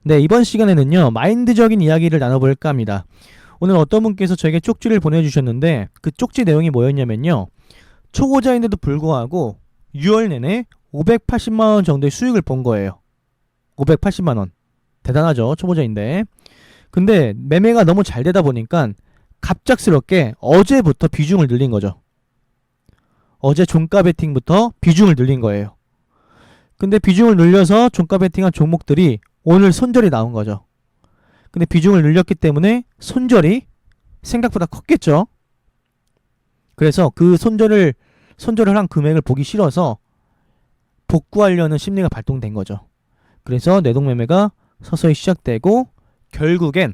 네, 이번 시간에는요, 마인드적인 이야기를 나눠볼까 합니다. 오늘 어떤 분께서 저에게 쪽지를 보내주셨는데, 그 쪽지 내용이 뭐였냐면요, 초보자인데도 불구하고 6월 내내 580만원 정도의 수익을 본 거예요. 580만원. 대단하죠, 초보자인데. 근데 매매가 너무 잘 되다 보니까 갑작스럽게 어제부터 비중을 늘린 거죠. 어제 종가 베팅부터 비중을 늘린 거예요. 근데 비중을 늘려서 종가 베팅한 종목들이 오늘 손절이 나온 거죠. 근데 비중을 늘렸기 때문에 손절이 생각보다 컸겠죠. 그래서 그 손절을 한 금액을 보기 싫어서 복구하려는 심리가 발동된 거죠. 그래서 내동매매가 서서히 시작되고 결국엔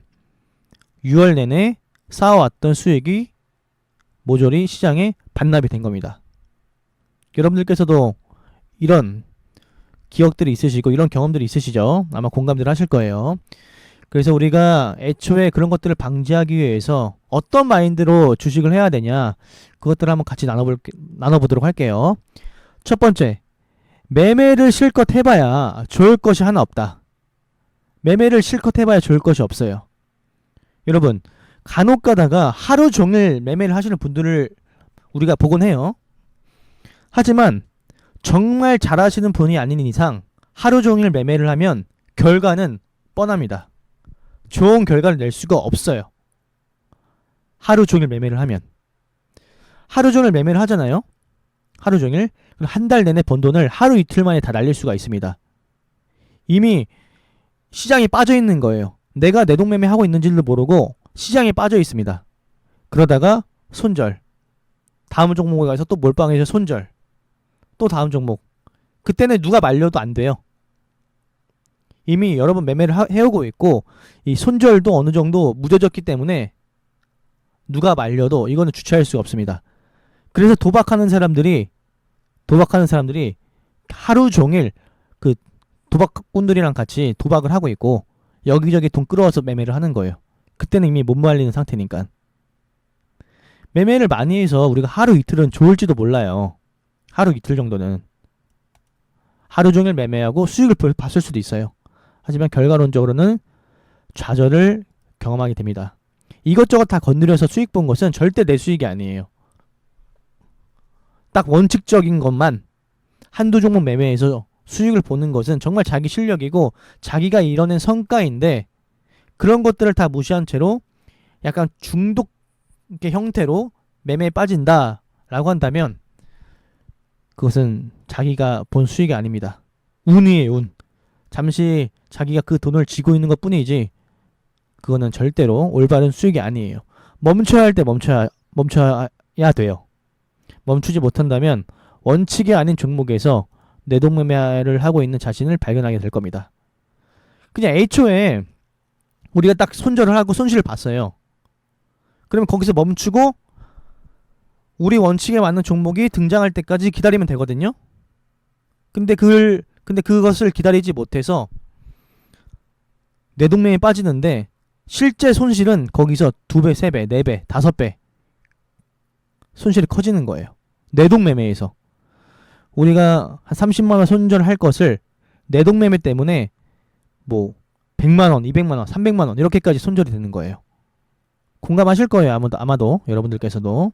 6월 내내 쌓아왔던 수익이 모조리 시장에 반납이 된 겁니다. 여러분들께서도 이런 기억들이 있으시고 이런 경험들이 있으시죠? 아마 공감들 하실 거예요. 그래서 우리가 애초에 그런 것들을 방지하기 위해서 어떤 마인드로 주식을 해야 되냐, 그것들을 한번 같이 나눠보도록 할게요. 첫 번째, 매매를 실컷 해봐야 좋을 것이 하나 없다. 매매를 실컷 해봐야 좋을 것이 없어요. 여러분, 간혹 가다가 하루 종일 매매를 하시는 분들을 우리가 보곤 해요. 하지만 정말 잘하시는 분이 아닌 이상 하루 종일 매매를 하면 결과는 뻔합니다. 좋은 결과를 낼 수가 없어요. 하루 종일 매매를 하면. 하루 종일 매매를 하잖아요. 하루 종일. 그럼 한 달 내내 번 돈을 하루 이틀 만에 다 날릴 수가 있습니다. 이미 시장에 빠져 있는 거예요. 내가 내동매매 하고 있는지도 모르고 시장에 빠져 있습니다. 그러다가 손절. 다음 종목에 가서 또 몰빵해서 손절. 또 다음 종목. 그때는 누가 말려도 안 돼요. 이미 여러 번 매매를 해오고 있고 이 손절도 어느 정도 무뎌졌기 때문에 누가 말려도 이거는 주체할 수가 없습니다. 그래서 도박하는 사람들이 하루 종일 그 도박꾼들이랑 같이 도박을 하고 있고 여기저기 돈 끌어와서 매매를 하는 거예요. 그때는 이미 못 말리는 상태니까. 매매를 많이 해서 우리가 하루 이틀은 좋을지도 몰라요. 하루 이틀 정도는. 하루 종일 매매하고 수익을 봤을 수도 있어요. 하지만 결과론적으로는 좌절을 경험하게 됩니다. 이것저것 다 건드려서 수익 본 것은 절대 내 수익이 아니에요. 딱 원칙적인 것만 한두 종목 매매해서 수익을 보는 것은 정말 자기 실력이고 자기가 이뤄낸 성과인데 그런 것들을 다 무시한 채로 약간 중독 형태로 매매에 빠진다라고 한다면 그것은 자기가 본 수익이 아닙니다. 운이에요, 운. 잠시 자기가 그 돈을 쥐고 있는 것 뿐이지 그거는 절대로 올바른 수익이 아니에요. 멈춰야 할 때 멈춰야 돼요. 멈추지 못한다면 원칙이 아닌 종목에서 내동매매를 하고 있는 자신을 발견하게 될 겁니다. 그냥 애초에 우리가 딱 손절을 하고 손실을 봤어요. 그러면 거기서 멈추고 우리 원칙에 맞는 종목이 등장할 때까지 기다리면 되거든요. 근데 그것을 기다리지 못해서 내동매매에 빠지는데 실제 손실은 거기서 2배, 3배, 4배, 5배 손실이 커지는 거예요. 내동매매에서. 우리가 한 30만원 손절할 것을 내동매매 때문에 뭐 100만원, 200만원, 300만원 이렇게까지 손절이 되는 거예요. 공감하실 거예요. 아마도 여러분들께서도.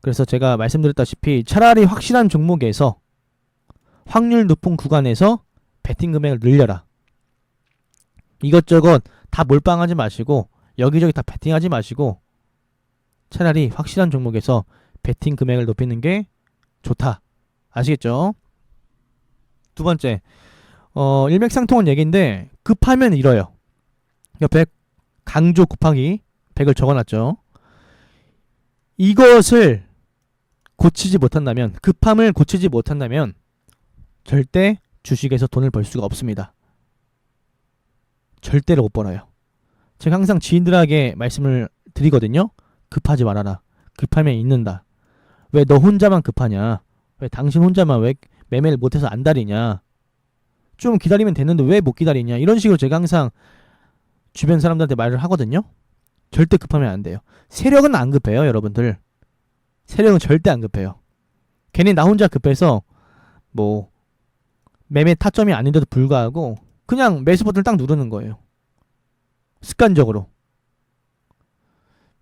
그래서 제가 말씀드렸다시피 차라리 확실한 종목에서 확률 높은 구간에서 베팅 금액을 늘려라. 이것저것 다 몰빵하지 마시고 여기저기 다 베팅하지 마시고 차라리 확실한 종목에서 베팅 금액을 높이는 게 좋다. 아시겠죠? 두 번째, 일맥상통한 얘기인데 급하면 잃어요. 옆에 강조 곱하기 100을 적어놨죠. 이것을 고치지 못한다면, 급함을 고치지 못한다면 절대 주식에서 돈을 벌 수가 없습니다. 절대로 못 벌어요. 제가 항상 지인들에게 말씀을 드리거든요. 급하지 말아라. 급하면 잃는다. 왜 너 혼자만 급하냐? 왜 당신 혼자만 왜 매매를 못해서 안달이냐? 좀 기다리면 되는데 왜 못 기다리냐? 이런 식으로 제가 항상 주변 사람들한테 말을 하거든요. 절대 급하면 안 돼요. 세력은 안 급해요, 여러분들. 세력은 절대 안 급해요. 괜히 나 혼자 급해서 뭐 매매 타점이 아닌데도 불구하고 그냥 매수 버튼을 딱 누르는 거예요. 습관적으로.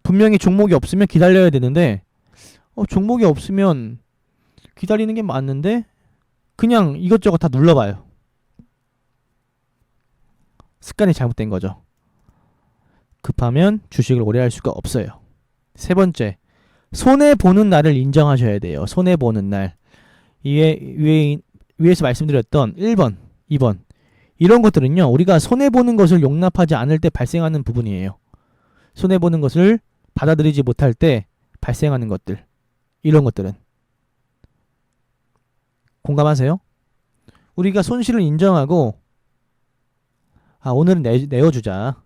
분명히 종목이 없으면 기다려야 되는데 종목이 없으면 기다리는 게 맞는데 그냥 이것저것 다 눌러봐요. 습관이 잘못된 거죠. 급하면 주식을 오래 할 수가 없어요. 세 번째, 손해보는 날을 인정하셔야 돼요. 손해보는 날. 위에서 말씀드렸던 1번, 2번 이런 것들은요, 우리가 손해보는 것을 용납하지 않을 때 발생하는 부분이에요. 손해보는 것을 받아들이지 못할 때 발생하는 것들, 이런 것들은 공감하세요? 우리가 손실을 인정하고 오늘은 내어주자.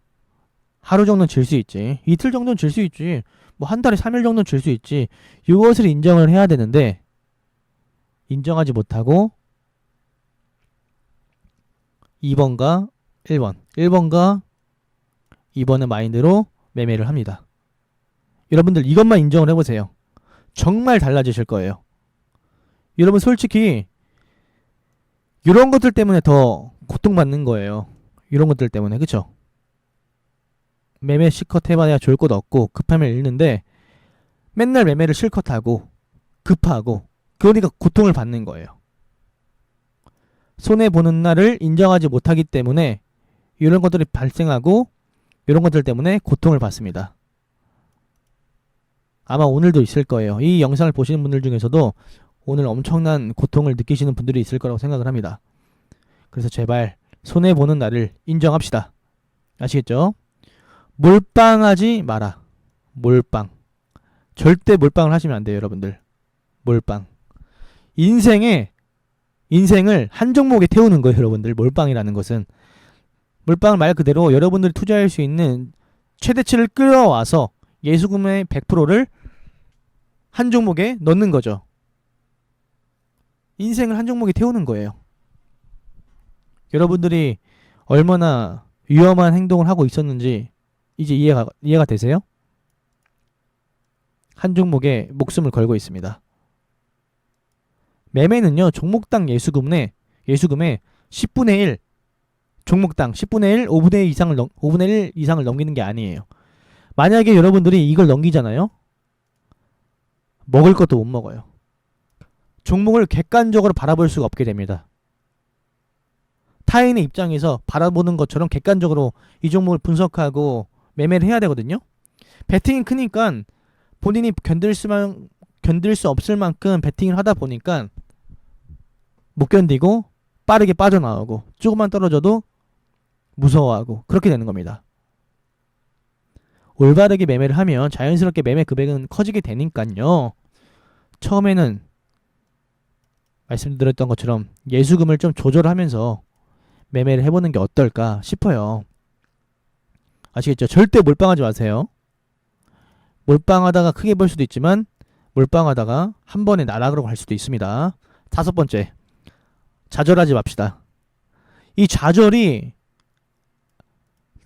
하루 정도는 질 수 있지. 이틀 정도는 질 수 있지. 뭐 한 달에 3일 정도는 질 수 있지. 이것을 인정을 해야 되는데 인정하지 못하고 2번과 1번과 2번의 마인드로 매매를 합니다. 여러분들 이것만 인정을 해보세요. 정말 달라지실 거예요. 여러분 솔직히 이런 것들 때문에 더 고통받는 거예요. 이런 것들 때문에. 그쵸? 매매 실컷 해봐야 좋을 것 없고 급하면 잃는데 맨날 매매를 실컷 하고 급하고 그러니까 고통을 받는 거예요. 손해보는 날을 인정하지 못하기 때문에 이런 것들이 발생하고 이런 것들 때문에 고통을 받습니다. 아마 오늘도 있을 거예요. 이 영상을 보시는 분들 중에서도 오늘 엄청난 고통을 느끼시는 분들이 있을 거라고 생각을 합니다. 그래서 제발 손해보는 날을 인정합시다. 아시겠죠? 몰빵하지 마라. 몰빵. 절대 몰빵을 하시면 안 돼요, 여러분들. 몰빵. 인생을 한 종목에 태우는 거예요, 여러분들. 몰빵이라는 것은. 몰빵을 말 그대로 여러분들이 투자할 수 있는 최대치를 끌어와서 예수금의 100%를 한 종목에 넣는 거죠. 인생을 한 종목에 태우는 거예요. 여러분들이 얼마나 위험한 행동을 하고 있었는지 이제 이해가 되세요? 한 종목에 목숨을 걸고 있습니다. 매매는요, 종목당 예수금의 10분의 1, 종목당 10분의 1, 5분의 1 이상을 넘기는 게 아니에요. 만약에 여러분들이 이걸 넘기잖아요? 먹을 것도 못 먹어요. 종목을 객관적으로 바라볼 수가 없게 됩니다. 타인의 입장에서 바라보는 것처럼 객관적으로 이 종목을 분석하고 매매를 해야 되거든요. 베팅이 크니까 본인이 견딜 수 없을 만큼 베팅을 하다 보니까 못 견디고 빠르게 빠져나오고 조금만 떨어져도 무서워하고 그렇게 되는 겁니다. 올바르게 매매를 하면 자연스럽게 매매 금액은 커지게 되니까요. 처음에는 말씀드렸던 것처럼 예수금을 좀 조절하면서 매매를 해보는 게 어떨까 싶어요. 아시겠죠? 절대 몰빵하지 마세요. 몰빵하다가 크게 벌 수도 있지만 몰빵하다가 한 번에 나락으로 갈 수도 있습니다. 5번째, 좌절하지 맙시다. 이 좌절이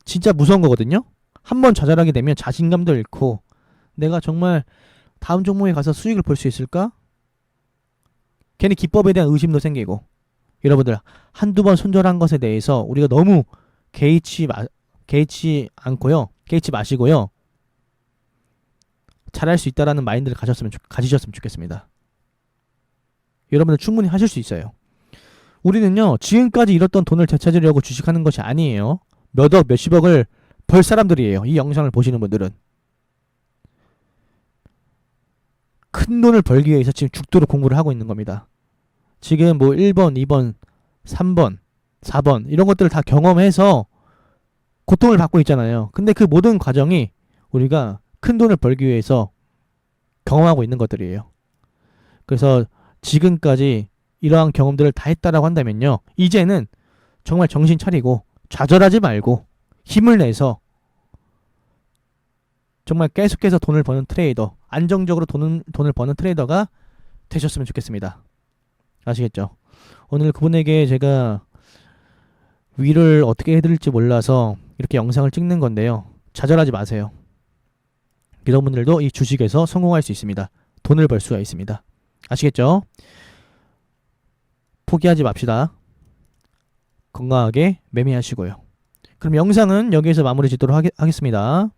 진짜 무서운 거거든요. 한 번 좌절하게 되면 자신감도 잃고 내가 정말 다음 종목에 가서 수익을 볼 수 있을까? 괜히 기법에 대한 의심도 생기고. 여러분들 한두 번 손절한 것에 대해서 우리가 너무 개의치 마시고요. 잘할 수 있다라는 마인드를 가지셨으면 좋겠습니다. 여러분들 충분히 하실 수 있어요. 우리는요, 지금까지 잃었던 돈을 되찾으려고 주식하는 것이 아니에요. 몇억 몇십억을 벌 사람들이에요. 이 영상을 보시는 분들은 큰 돈을 벌기 위해서 지금 죽도록 공부를 하고 있는 겁니다. 지금 뭐 1번, 2번, 3번, 4번 이런 것들을 다 경험해서 고통을 받고 있잖아요. 근데 그 모든 과정이 우리가 큰 돈을 벌기 위해서 경험하고 있는 것들이에요. 그래서 지금까지 이러한 경험들을 다 했다라고 한다면요, 이제는 정말 정신 차리고 좌절하지 말고 힘을 내서 정말 계속해서 돈을 버는 트레이더, 안정적으로 돈을 버는 트레이더가 되셨으면 좋겠습니다. 아시겠죠? 오늘 그분에게 제가 위를 어떻게 해드릴지 몰라서 이렇게 영상을 찍는 건데요. 좌절하지 마세요. 여러분들도 이 주식에서 성공할 수 있습니다. 돈을 벌 수가 있습니다. 아시겠죠? 포기하지 맙시다. 건강하게 매매하시고요. 그럼 영상은 여기에서 마무리 짓도록 하겠습니다.